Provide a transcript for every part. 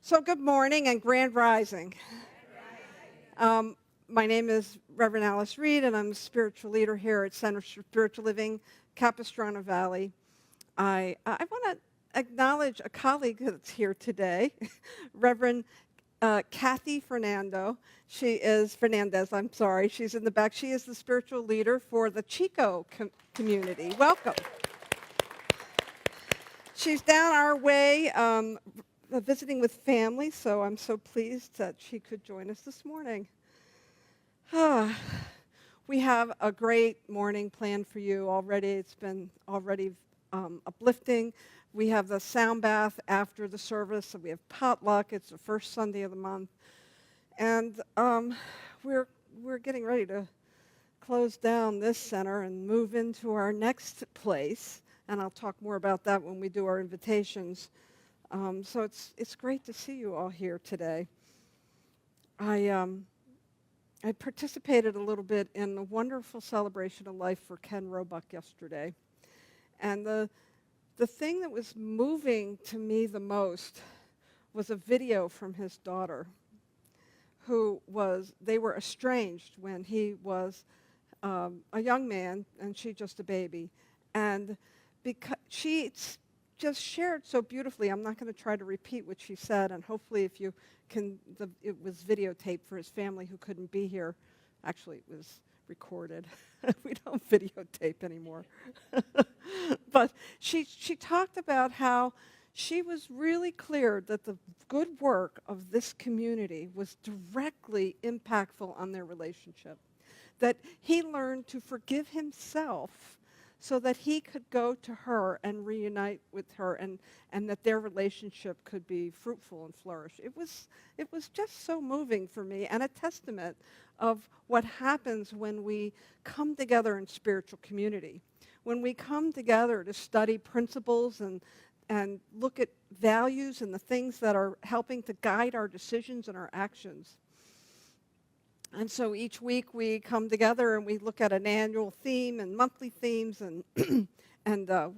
So good morning and grand rising. My name is Reverend Alice Reid, and I'm a spiritual leader here at Center for Spiritual Living, Capistrano Valley. I want to acknowledge a colleague that's here today, Reverend Kathy Fernandez. I'm sorry. She's in the back. She is the spiritual leader for the Chico community. Welcome. She's down our way visiting with family, so I'm so pleased that she could join us this morning. We have a great morning planned for you already. It's been already uplifting. We have the sound bath after the service, so we have potluck. It's the first Sunday of the month. And we're getting ready to close down this center and move into our next place. And I'll talk more about that when we do our invitations. So it's great to see you all here today. I participated a little bit in a wonderful celebration of life for Ken Roebuck yesterday. And the thing that was moving to me the most was a video from his daughter, they were estranged when he was a young man and she just a baby. And because she just shared so beautifully, I'm not going to try to repeat what she said, and hopefully if you can, it was videotaped for his family who couldn't be here. Actually, it was recorded. We don't videotape anymore. But she talked about how she was really clear that the good work of this community was directly impactful on their relationship, that he learned to forgive himself so that he could go to her and reunite with her, and that their relationship could be fruitful and flourish. It was just so moving for me, and a testament of what happens when we come together in spiritual community. When we come together to study principles and look at values and the things that are helping to guide our decisions and our actions. And so each week we come together and we look at an annual theme and monthly themes and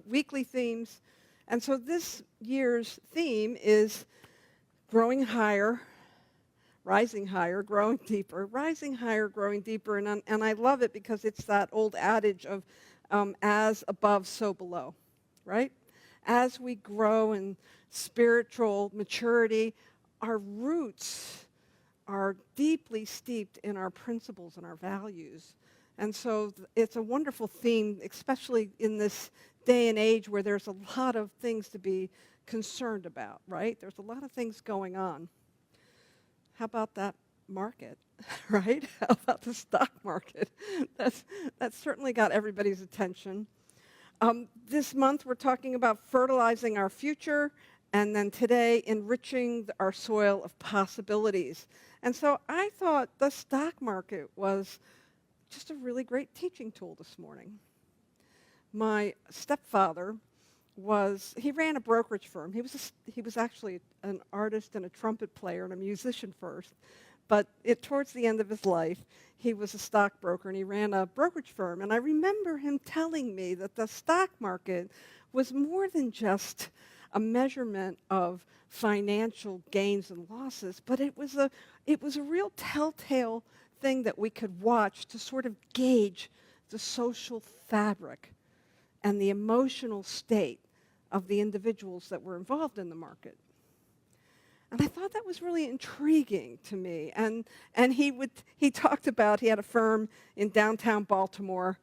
weekly themes. And so this year's theme is growing higher, rising higher, growing deeper, rising higher, growing deeper. And I love it because it's that old adage of as above, so below, right? As we grow in spiritual maturity, our roots are deeply steeped in our principles and our values. And so it's a wonderful theme, especially in this day and age where there's a lot of things to be concerned about, right? There's a lot of things going on. How about that market, right? How about the stock market? That's certainly got everybody's attention. This month we're talking about fertilizing our future, and then today, enriching our soil of possibilities. And so I thought the stock market was just a really great teaching tool this morning. My stepfather he ran a brokerage firm. He was actually an artist and a trumpet player and a musician first. But towards the end of his life, he was a stockbroker and he ran a brokerage firm. And I remember him telling me that the stock market was more than just a measurement of financial gains and losses, but it was a real telltale thing that we could watch to sort of gauge the social fabric and the emotional state of the individuals that were involved in the market. And I thought that was really intriguing to me. And he talked about, he had a firm in downtown Baltimore,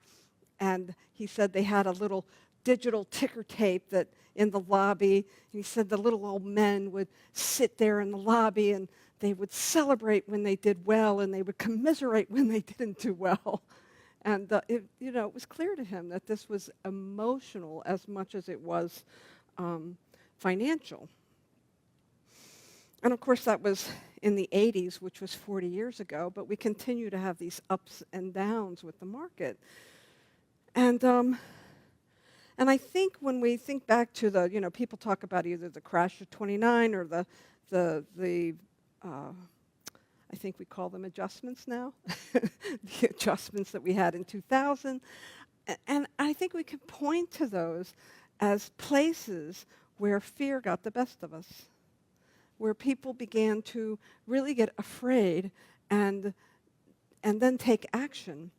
and he said they had a little digital ticker tape that in the lobby. He said the little old men would sit there in the lobby and they would celebrate when they did well and they would commiserate when they didn't do well. And it was clear to him that this was emotional as much as it was financial. And of course that was in the 80s, which was 40 years ago, but we continue to have these ups and downs with the market. And I think when we think back to people talk about either the crash of 29 or the I think we call them adjustments now, the adjustments that we had in 2000. And I think we can point to those as places where fear got the best of us, where people began to really get afraid and then take action.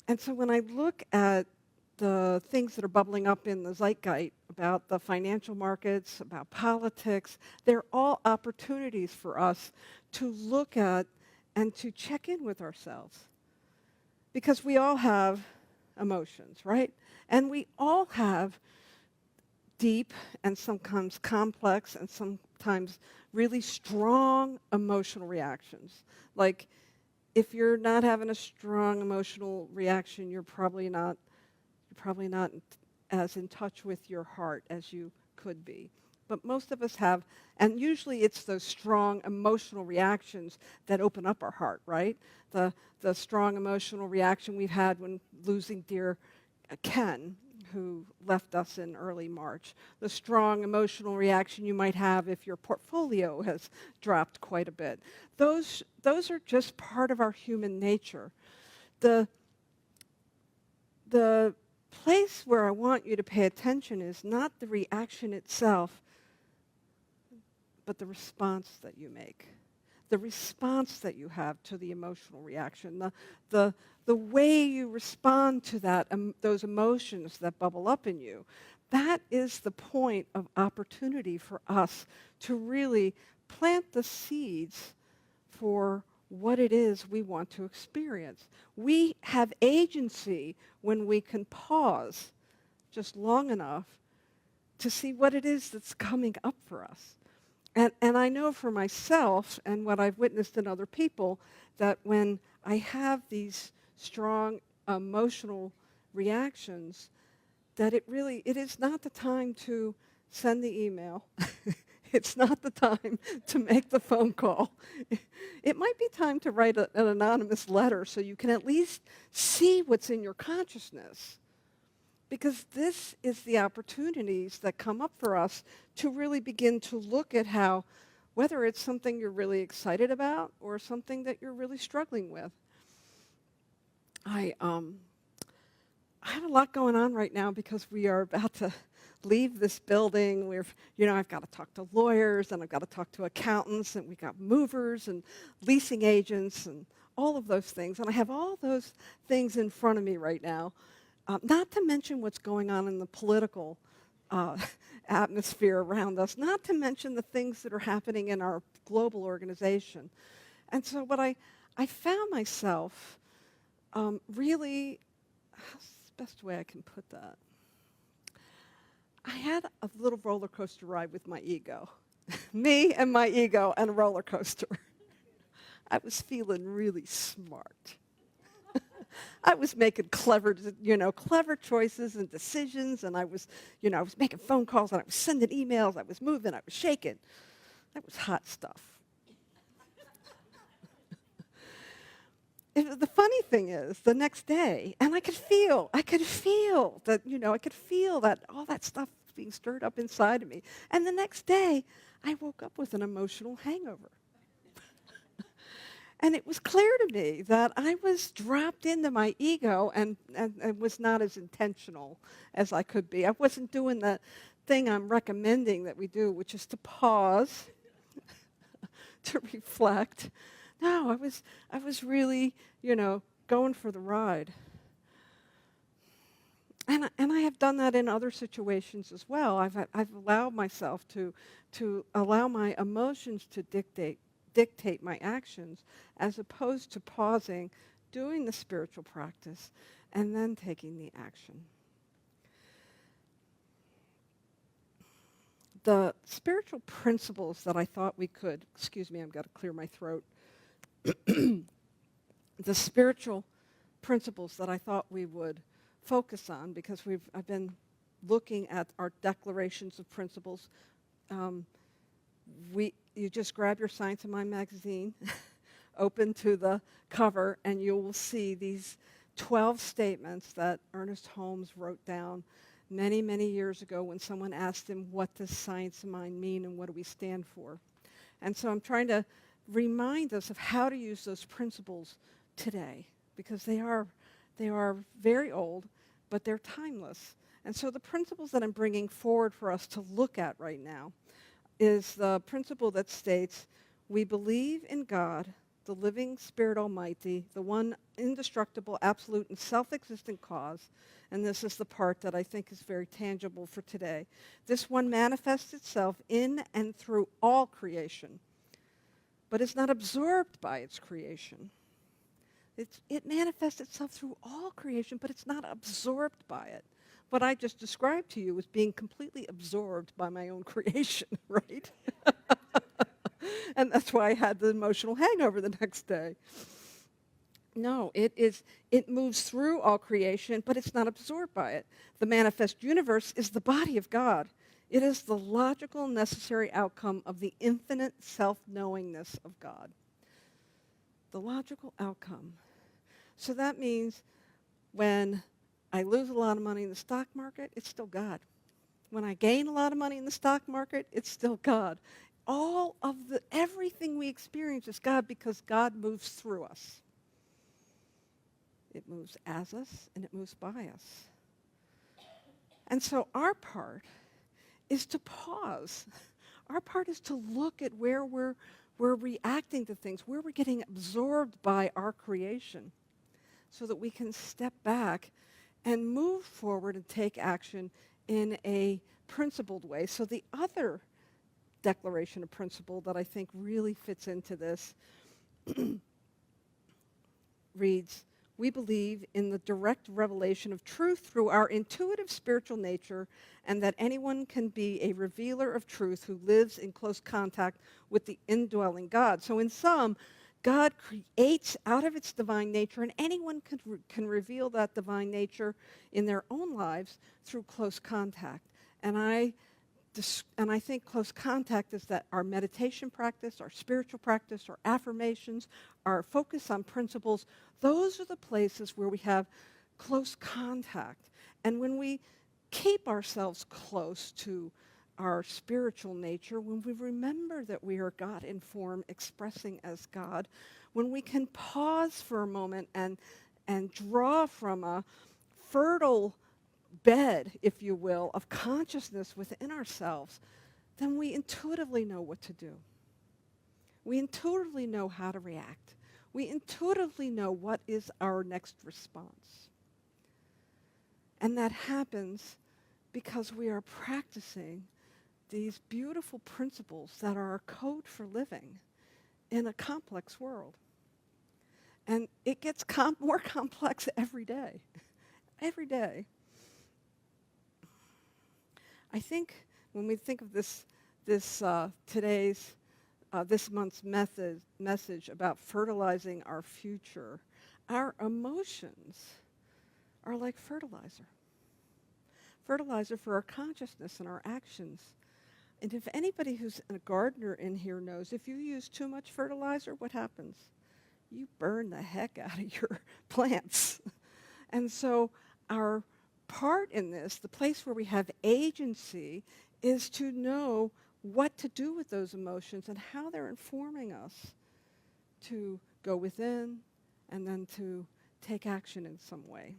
And so when I look at the things that are bubbling up in the zeitgeist about the financial markets, about politics, they're all opportunities for us to look at and to check in with ourselves. Because we all have emotions, right? And we all have deep and sometimes complex and sometimes really strong emotional reactions. Like, if you're not having a strong emotional reaction, you're probably not as in touch with your heart as you could be. But most of us have, and usually it's those strong emotional reactions that open up our heart, right? The strong emotional reaction we've had when losing dear Ken, who left us in early March. The strong emotional reaction you might have if your portfolio has dropped quite a bit. Those are just part of our human nature. The place where I want you to pay attention is not the reaction itself, but the response that you make. The response that you have to the emotional reaction, the way you respond to that, those emotions that bubble up in you, that is the point of opportunity for us to really plant the seeds for what it is we want to experience. We have agency when we can pause just long enough to see what it is that's coming up for us. And I know for myself and what I've witnessed in other people that when I have these strong emotional reactions, that it is not the time to send the email. It's not the time to make the phone call. It might be time to write an anonymous letter so you can at least see what's in your consciousness. Because this is the opportunities that come up for us to really begin to look at how, whether it's something you're really excited about or something that you're really struggling with. I have a lot going on right now because we are about to leave this building. I've got to talk to lawyers and I've got to talk to accountants and we've got movers and leasing agents and all of those things. And I have all those things in front of me right now. Not to mention what's going on in the political atmosphere around us, not to mention the things that are happening in our global organization. And so what I found myself really, how's the best way I can put that? I had a little roller coaster ride with my ego. Me and my ego and a roller coaster. I was feeling really smart. I was making clever choices and decisions, and I was making phone calls, and I was sending emails, I was moving, I was shaking. That was hot stuff. The funny thing is, the next day, and I could feel that all that stuff being stirred up inside of me. And the next day, I woke up with an emotional hangover. And it was clear to me that I was dropped into my ego and was not as intentional as I could be. I wasn't doing the thing I'm recommending that we do, which is to pause, to reflect. No, I was really, going for the ride. And I have done that in other situations as well. I've allowed myself to allow my emotions to dictate my actions, as opposed to pausing, doing the spiritual practice, and then taking the action. The spiritual principles that I thought we could, I've got to clear my throat. The spiritual principles that I thought we would focus on, because I've been looking at our declarations of principles. You just grab your Science of Mind magazine, open to the cover, and you will see these 12 statements that Ernest Holmes wrote down many, many years ago when someone asked him, what does Science of Mind mean and what do we stand for? And so I'm trying to remind us of how to use those principles today, because they are very old, but they're timeless. And so the principles that I'm bringing forward for us to look at right now is the principle that states, we believe in God, the living Spirit Almighty, the one indestructible, absolute, and self-existent cause. And this is the part that I think is very tangible for today. This one manifests itself in and through all creation, but is not absorbed by its creation. It manifests itself through all creation, but it's not absorbed by it. What I just described to you is being completely absorbed by my own creation, right? And that's why I had the emotional hangover the next day. No, it moves through all creation, but it's not absorbed by it. The manifest universe is the body of God. It is the logical, necessary outcome of the infinite self-knowingness of God. The logical outcome. So that means when I lose a lot of money in the stock market, it's still God. When I gain a lot of money in the stock market, it's still God. Everything we experience is God because God moves through us. It moves as us and it moves by us. And so our part is to pause. Our part is to look at where we're reacting to things, where we're getting absorbed by our creation, so that we can step back and move forward and take action in a principled way. So the other declaration of principle that I think really fits into this reads, we believe in the direct revelation of truth through our intuitive spiritual nature, and that anyone can be a revealer of truth who lives in close contact with the indwelling God. So in sum, God creates out of its divine nature, and anyone can reveal that divine nature in their own lives through close contact. And I think close contact is that our meditation practice, our spiritual practice, our affirmations, our focus on principles, those are the places where we have close contact. And when we keep ourselves close to our spiritual nature, when we remember that we are God in form, expressing as God, when we can pause for a moment and draw from a fertile bed, if you will, of consciousness within ourselves, then we intuitively know what to do. We intuitively know how to react. We intuitively know what is our next response. And that happens because we are practicing these beautiful principles that are our code for living in a complex world. And it gets more complex every day. Every day. I think when we think of this month's message about fertilizing our future, our emotions are like fertilizer. Fertilizer for our consciousness and our actions. And if anybody who's a gardener in here knows, if you use too much fertilizer, what happens? You burn the heck out of your plants. And so our part in this, the place where we have agency, is to know what to do with those emotions and how they're informing us to go within and then to take action in some way.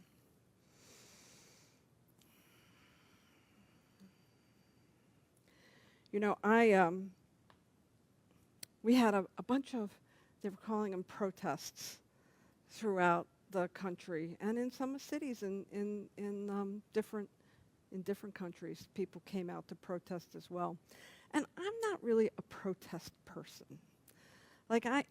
You know, we had a bunch of, they were calling them protests throughout the country, and in some cities in different countries, people came out to protest as well. And I'm not really a protest person. Like I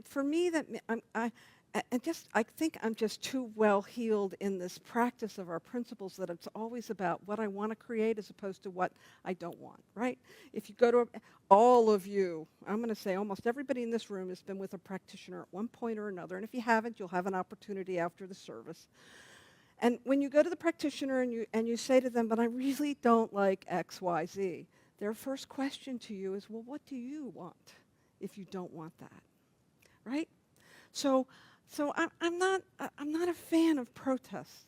think I'm just too well healed in this practice of our principles that it's always about what I want to create as opposed to what I don't want, right? If you go to all of you, I'm going to say almost everybody in this room has been with a practitioner at one point or another, and if you haven't, you'll have an opportunity after the service. And when you go to the practitioner and you say to them, but I really don't like X, Y, Z, their first question to you is, well, what do you want if you don't want that, right? So I'm not a fan of protests,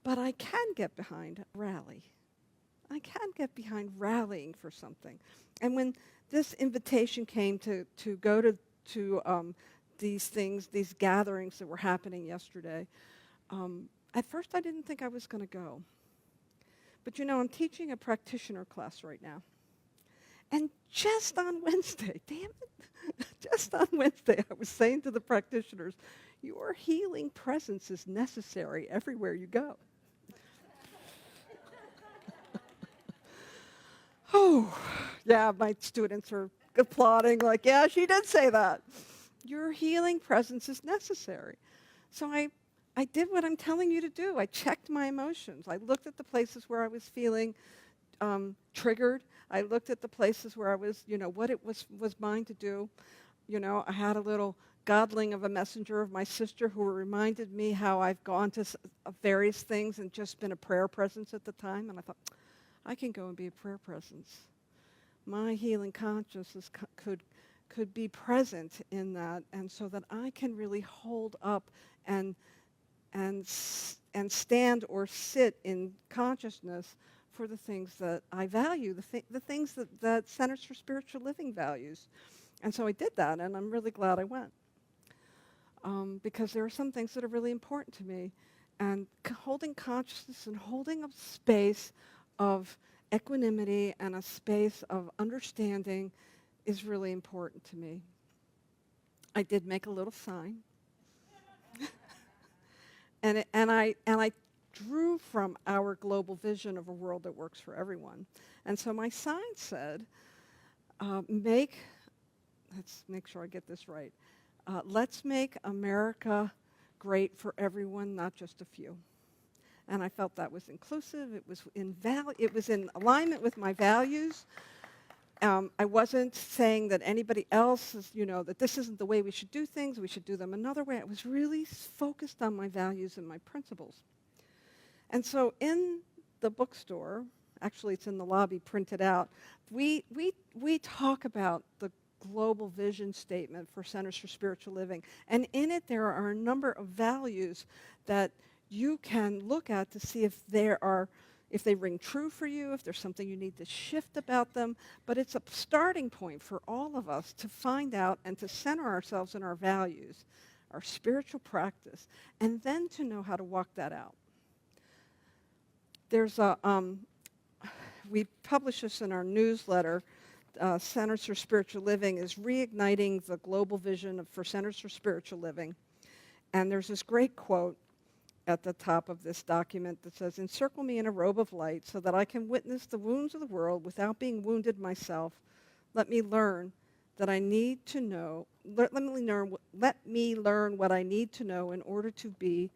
but I can get behind a rally. I can get behind rallying for something. And when this invitation came to go to these things, these gatherings that were happening yesterday, at first I didn't think I was going to go. But you know, I'm teaching a practitioner class right now. And just on Wednesday, damn it, just on Wednesday, I was saying to the practitioners, your healing presence is necessary everywhere you go. Oh, yeah, my students are applauding like, yeah, she did say that. Your healing presence is necessary. So I did what I'm telling you to do. I checked my emotions. I looked at the places where I was feeling triggered. I looked at the places where I was, what it was mine to do. I had a little godling of a messenger of my sister who reminded me how I've gone to various things and just been a prayer presence at the time. And I thought, I can go and be a prayer presence. My healing consciousness could be present in that, and so that I can really hold up and stand or sit in consciousness for the things that I value, the things that Centers for Spiritual Living values. And so I did that, and I'm really glad I went. Because there are some things that are really important to me. And holding consciousness and holding a space of equanimity and a space of understanding is really important to me. I did make a little sign. and I drew from our global vision of a world that works for everyone. And so my sign said, let's make sure I get this right. Let's make America great for everyone, not just a few. And I felt that was inclusive. It was in alignment with my values. I wasn't saying that anybody else is, that this isn't the way we should do things. We should do them another way. I was really focused on my values and my principles. And so in the bookstore, actually it's in the lobby printed out, we talk about the global vision statement for Centers for Spiritual Living. And in it there are a number of values that you can look at to see if they ring true for you, if there's something you need to shift about them. But it's a starting point for all of us to find out and to center ourselves in our values, our spiritual practice, and then to know how to walk that out. There's we publish this in our newsletter. Centers for Spiritual Living is reigniting the global vision for Centers for Spiritual Living. And there's this great quote at the top of this document that says, "Encircle me in a robe of light so that I can witness the wounds of the world without being wounded myself. Let me learn that I need to know. Let me learn what I need to know in order to be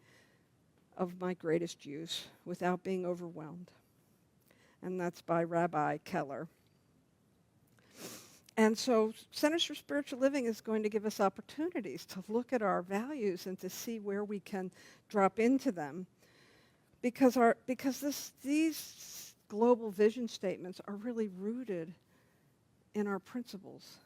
of my greatest use without being overwhelmed." And that's by Rabbi Keller. And so Centers for Spiritual Living is going to give us opportunities to look at our values and to see where we can drop into them. Because these global vision statements are really rooted in our principles.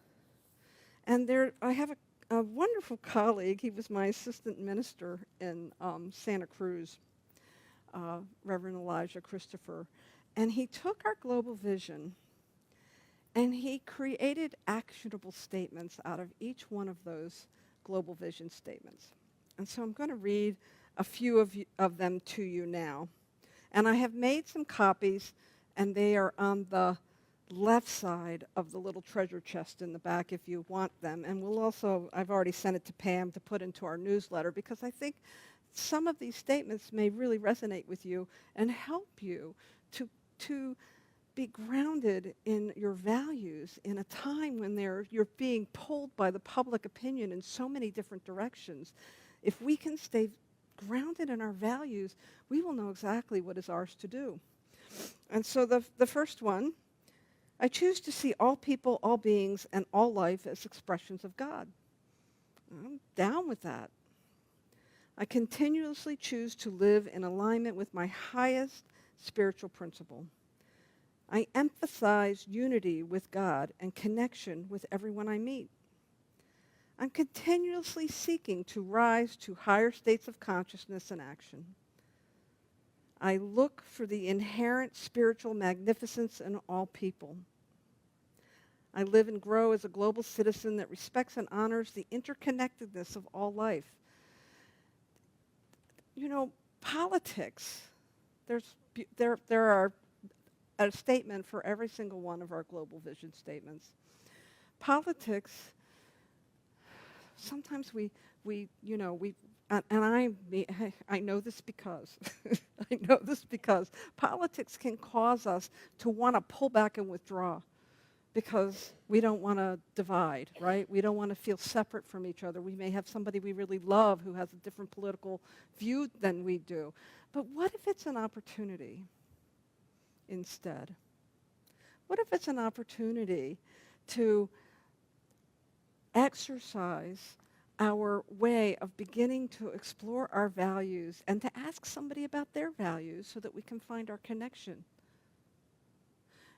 And I have a wonderful colleague. He was my assistant minister in Santa Cruz, Reverend Elisha Christopher. And he took our global vision and he created actionable statements out of each one of those global vision statements. And so I'm going to read a few of them to you now. And I have made some copies, and they are on the left side of the little treasure chest in the back if you want them. And I've already sent it to Pam to put into our newsletter, because I think some of these statements may really resonate with you and help you to be grounded in your values in a time when you're being pulled by the public opinion in so many different directions. If we can stay grounded in our values, we will know exactly what is ours to do. And so the first one, I choose to see all people, all beings, and all life as expressions of God. I'm down with that. I continuously choose to live in alignment with my highest spiritual principle. I emphasize unity with God and connection with everyone I meet. I'm continuously seeking to rise to higher states of consciousness and action. I look for the inherent spiritual magnificence in all people. I live and grow as a global citizen that respects and honors the interconnectedness of all life. Politics, there are a statement for every single one of our global vision statements. Politics, sometimes we I know this because, I know this because politics can cause us to want to pull back and withdraw because we don't want to divide, right? We don't want to feel separate from each other. We may have somebody we really love who has a different political view than we do. But what if it's an opportunity instead? What if it's an opportunity to exercise our way of beginning to explore our values and to ask somebody about their values so that we can find our connection?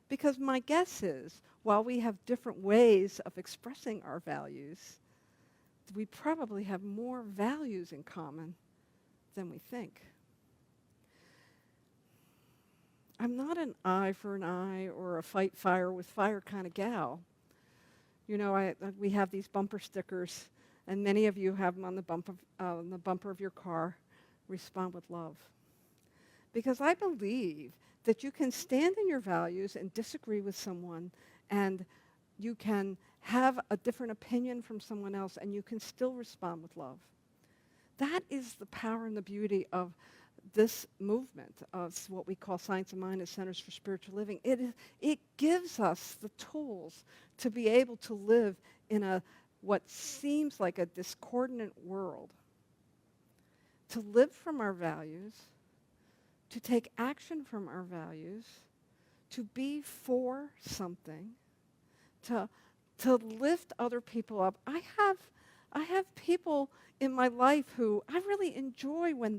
Because my guess is, while we have different ways of expressing our values, we probably have more values in common than we think. I'm not an eye for an eye or a fight fire with fire kind of gal. You know, we have these bumper stickers, and many of you have them on the bumper of your car, respond with love. Because I believe that you can stand in your values and disagree with someone, and you can have a different opinion from someone else, and you can still respond with love. That is the power and the beauty of this movement of what we call Science of Mind and Centers for Spiritual Living. It gives us the tools to be able to live in what seems like a discordant world, to live from our values, to take action from our values, to be for something, to lift other people up. I have people in my life who I really enjoy when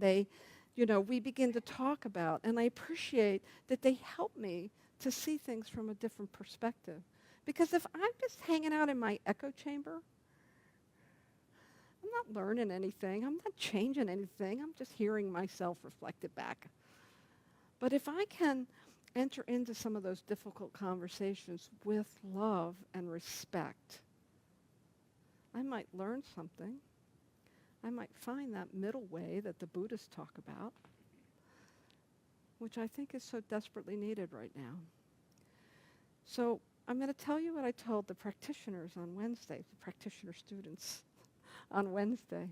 we begin to talk about, and I appreciate that they help me to see things from a different perspective. Because if I'm just hanging out in my echo chamber, I'm not learning anything. I'm not changing anything. I'm just hearing myself reflected back. But if I can enter into some of those difficult conversations with love and respect, I might learn something. I might find that middle way that the Buddhists talk about, which I think is so desperately needed right now. So I'm going to tell you what I told the practitioners on Wednesday, the practitioner students on Wednesday.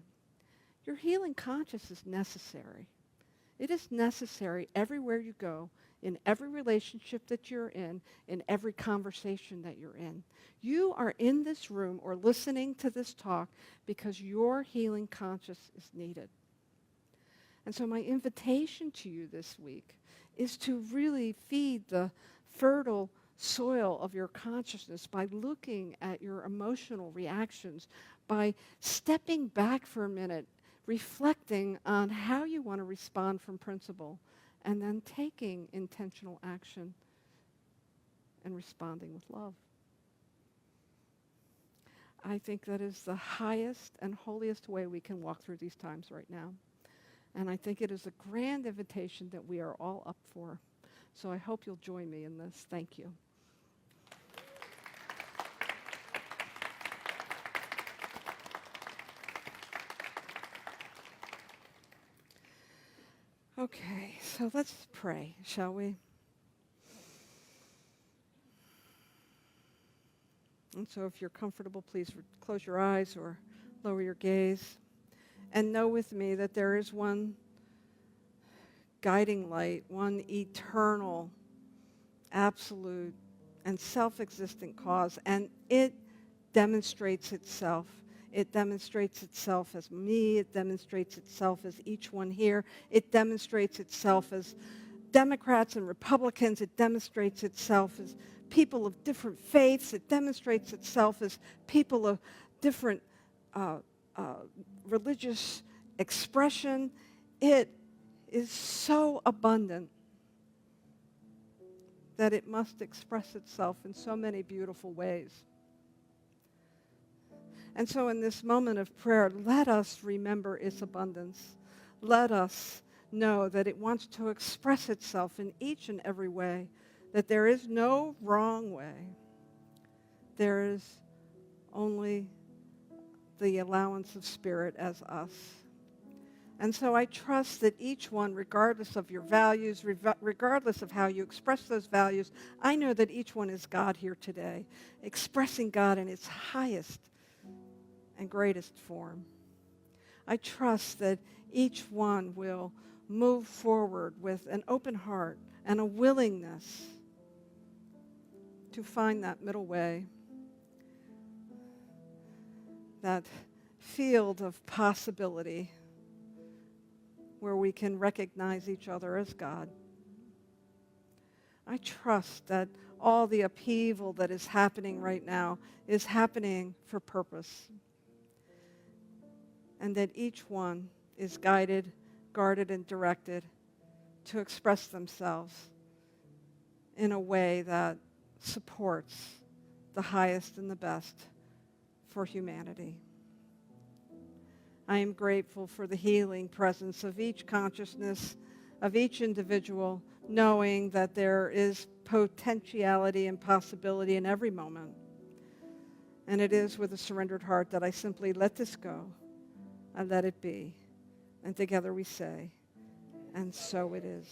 Your healing conscious is necessary. It is necessary everywhere you go, in every relationship that you're in every conversation that you're in. You are in this room or listening to this talk because your healing conscious is needed. And so my invitation to you this week is to really feed the fertile soil of your consciousness by looking at your emotional reactions, by stepping back for a minute, reflecting on how you want to respond from principle, and then taking intentional action and responding with love. I think that is the highest and holiest way we can walk through these times right now. And I think it is a grand invitation that we are all up for. So I hope you'll join me in this. Thank you. Okay, so let's pray, shall we? And so if you're comfortable, please close your eyes or lower your gaze. And know with me that there is one guiding light, one eternal, absolute, and self-existent cause. And it demonstrates itself. It demonstrates itself as me. It demonstrates itself as each one here. It demonstrates itself as Democrats and Republicans. It demonstrates itself as people of different faiths. It demonstrates itself as people of different religious expression. It is so abundant that it must express itself in so many beautiful ways. And so in this moment of prayer, let us remember its abundance. Let us know that it wants to express itself in each and every way, that there is no wrong way. There is only the allowance of spirit as us. And so I trust that each one, regardless of your values, regardless of how you express those values, I know that each one is God here today, expressing God in its highest and greatest form. I trust that each one will move forward with an open heart and a willingness to find that middle way, that field of possibility where we can recognize each other as God. I trust that all the upheaval that is happening right now is happening for purpose, and that each one is guided, guarded, and directed to express themselves in a way that supports the highest and the best for humanity. I am grateful for the healing presence of each consciousness, of each individual, knowing that there is potentiality and possibility in every moment. And it is with a surrendered heart that I simply let this go. I let it be. And together we say, and so it is.